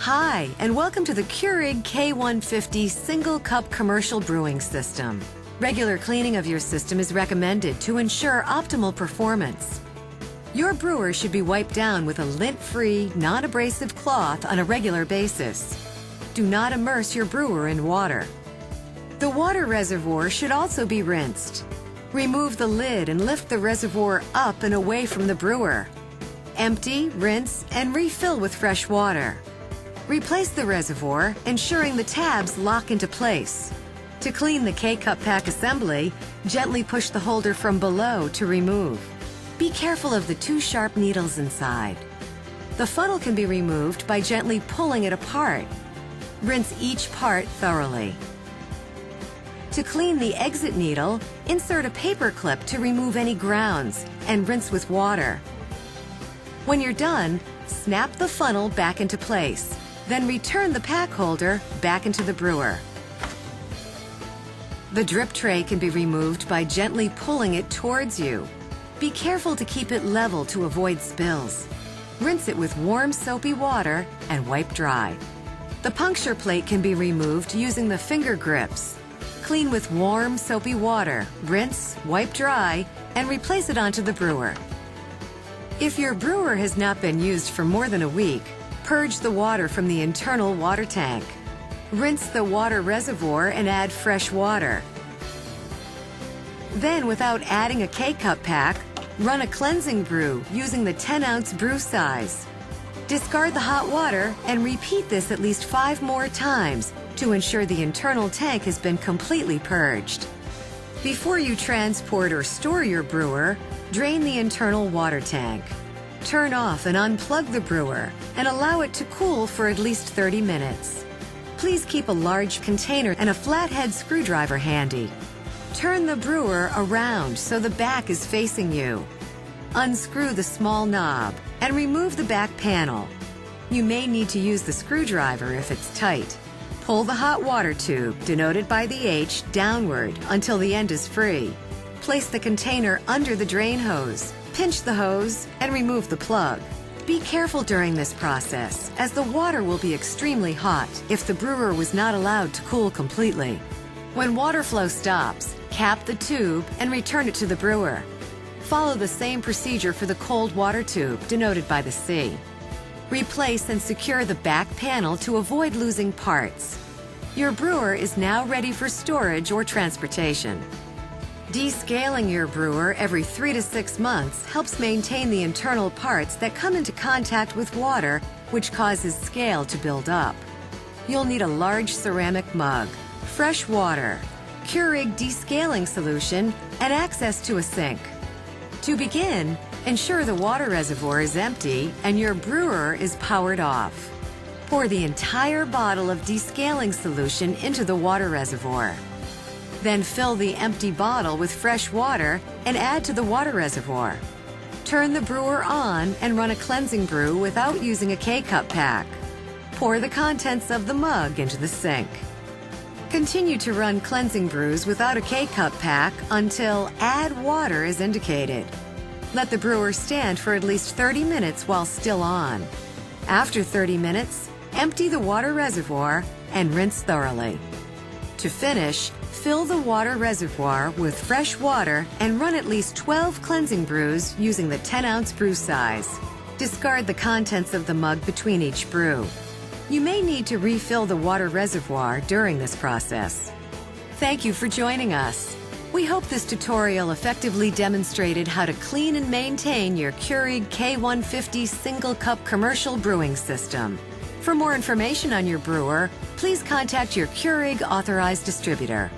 Hi, and welcome to the Keurig K150 single cup commercial brewing system. Regular cleaning of your system is recommended to ensure optimal performance. Your brewer should be wiped down with a lint-free, non-abrasive cloth on a regular basis. Do not immerse your brewer in water. The water reservoir should also be rinsed. Remove the lid and lift the reservoir up and away from the brewer. Empty, rinse, and refill with fresh water. Replace the reservoir, ensuring the tabs lock into place. To clean the K-Cup pack assembly, gently push the holder from below to remove. Be careful of the two sharp needles inside. The funnel can be removed by gently pulling it apart. Rinse each part thoroughly. To clean the exit needle, insert a paper clip to remove any grounds and rinse with water. When you're done, snap the funnel back into place. Then return the pack holder back into the brewer. The drip tray can be removed by gently pulling it towards you. Be careful to keep it level to avoid spills. Rinse it with warm soapy water and wipe dry. The puncture plate can be removed using the finger grips. Clean with warm soapy water, rinse, wipe dry, and replace it onto the brewer. If your brewer has not been used for more than a week, purge the water from the internal water tank. Rinse the water reservoir and add fresh water. Then, without adding a K-Cup pack, run a cleansing brew using the 10-ounce brew size. Discard the hot water and repeat this at least 5 more times to ensure the internal tank has been completely purged. Before you transport or store your brewer, drain the internal water tank. Turn off and unplug the brewer and allow it to cool for at least 30 minutes. Please keep a large container and a flathead screwdriver handy. Turn the brewer around so the back is facing you. Unscrew the small knob and remove the back panel. You may need to use the screwdriver if it's tight. Pull the hot water tube, denoted by the H, downward until the end is free. Place the container under the drain hose. Pinch the hose and remove the plug. Be careful during this process, as the water will be extremely hot if the brewer was not allowed to cool completely. When water flow stops, cap the tube and return it to the brewer. Follow the same procedure for the cold water tube, denoted by the C. Replace and secure the back panel to avoid losing parts. Your brewer is now ready for storage or transportation. Descaling your brewer every 3 to 6 months helps maintain the internal parts that come into contact with water, which causes scale to build up. You'll need a large ceramic mug, fresh water, Keurig descaling solution, and access to a sink. To begin, ensure the water reservoir is empty and your brewer is powered off. Pour the entire bottle of descaling solution into the water reservoir. Then fill the empty bottle with fresh water and add to the water reservoir. Turn the brewer on and run a cleansing brew without using a K-Cup pack. Pour the contents of the mug into the sink. Continue to run cleansing brews without a K-Cup pack until add water is indicated. Let the brewer stand for at least 30 minutes while still on. After 30 minutes, empty the water reservoir and rinse thoroughly. To finish, fill the water reservoir with fresh water and run at least 12 cleansing brews using the 10-ounce brew size. Discard the contents of the mug between each brew. You may need to refill the water reservoir during this process. Thank you for joining us. We hope this tutorial effectively demonstrated how to clean and maintain your Keurig K150 single cup commercial brewing system. For more information on your brewer, please contact your Keurig authorized distributor.